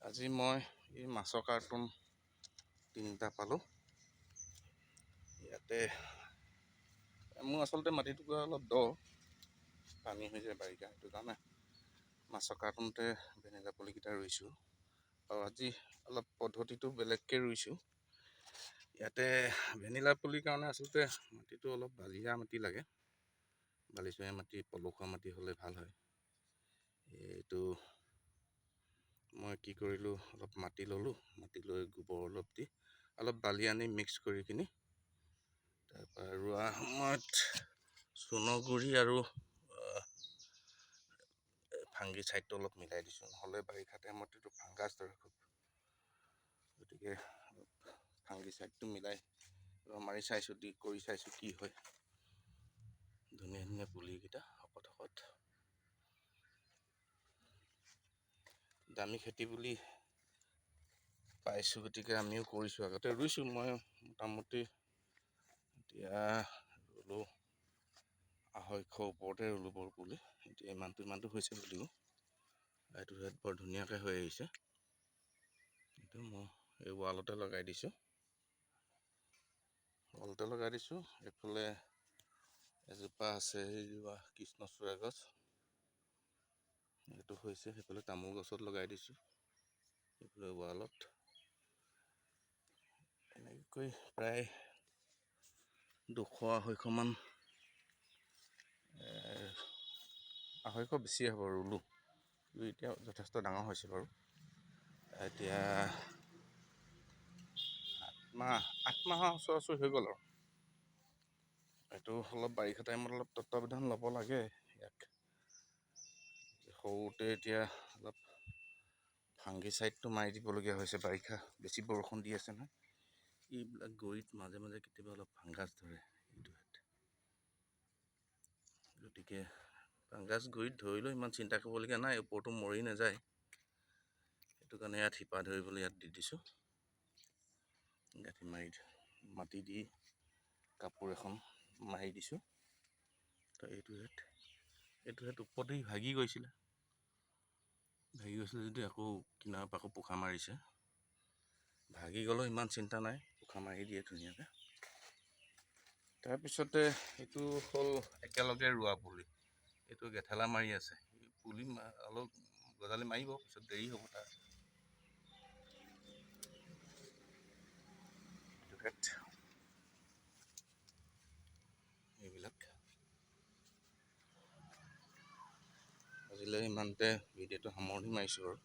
আজি মই এই মাছৰ কাৰ্টুন 3টা পালোঁ। ইয়াতে মোৰ আচলতে মাটিটুকুৰা অলপ দ, পানী হৈ যায় বাৰিষা, সেইটো কাৰণে মাছৰ কাৰ্টুনতে ভেনেলা পুলিকেইটা ৰুইছোঁ। আৰু আজি অলপ পদ্ধতিটো বেলেগকৈ ৰুইছোঁ। ইয়াতে ভেনিলা পুলিৰ কাৰণে আচলতে মাটিটো অলপ বালিয়া মাটি লাগে। বালিচহীয়া মাটি, পলসুৱা মাটি হ'লে ভাল হয়। এইটো মই কি কৰিলোঁ, অলপ মাটি ল'লোঁ, মাটি লৈ গোবৰ অলপ দি অলপ বালি আনি মিক্স কৰি কিনি তাৰপৰা ৰোৱা সময়ত চূণৰ গুড়ি আৰু ফাংগি চাইডটো অলপ মিলাই দিছোঁ, নহ'লে বাৰিষা টাইমত এইটো ফাংগাছ ধৰে খুব। গতিকে ফাংগি চাইডটো মিলাই মাৰি চাইছোঁ, দি কৰি চাইছোঁ কি হয়। ধুনীয়া ধুনীয়া পুলিকেইটা শকত শকত। দামী খেতি বুলি পাইছোঁ, গতিকে আমিও কৰিছোঁ। আগতে ৰুইছোঁ মই মোটামুটি, এতিয়া ৰুলোঁ 250 ওপৰতে ৰুলোঁ বৰ পুলি। এতিয়া ইমানটো হৈছে বুলিও এইটো বৰ ধুনীয়াকৈ হৈ আহিছে। এইটো মই এই ৱালতে লগাই দিছোঁ। এইফালে এজোপা আছে, সেইজোপা কৃষ্ণচূড়া গছ, এইটো হৈছে। সেইফালে তামোল গছত লগাই দিছোঁ, সেইফালে ৱালত। এনেকৈ প্ৰায় 200-250 মান, 250 বেছিয়ে হ'ব ৰুলোঁ। এতিয়া যথেষ্ট ডাঙৰ হৈছে বাৰু। এতিয়া 8 মাহৰ ওচৰা-ওচৰি হৈ গ'ল আৰু। এইটো অলপ বাৰিষা টাইমত অলপ তত্বাৱধান ল'ব লাগে ইয়াক। সৰুতে এতিয়া অলপ ফাংগি চাইডটো মাৰি দিবলগীয়া হৈছে, বাৰিষা বেছি বৰষুণ দি আছে নহয়। এইবিলাক গৰিত মাজে মাজে কেতিয়াবা অলপ ফাংগাছ ধৰে। গতিকে ফাংগাছ গৰিত ধৰিলেও ইমান চিন্তা কৰিবলগীয়া নাই, ওপৰটো মৰি নাযায়। সেইটো কাৰণে ইয়াত শিপা ধৰিবলৈ ইয়াত দি দিছোঁ। গাঁঠি মাটি দি কাপোৰ এখন মাৰি দিছোঁ। তো এইটো হেড ওপৰতে ভাগি গৈছিলে যদি আকৌ কিনাৰৰ পৰা আকৌ পোখা মাৰিছে। ভাগি গ'লেও ইমান চিন্তা নাই, পোখা মাৰি দিয়ে ধুনীয়াকৈ। তাৰপিছতে এইটো হ'ল একেলগে ৰোৱা পুলি। এইটো গেঠেলা মাৰি আছে, পুলি অলপ গজালি মাৰিব, পিছত দেৰি হ'ব তাৰ। এইবিলাক আজিলৈ ইমানতে ভিডিঅ'টো সামৰণি মাৰিছোঁ আৰু।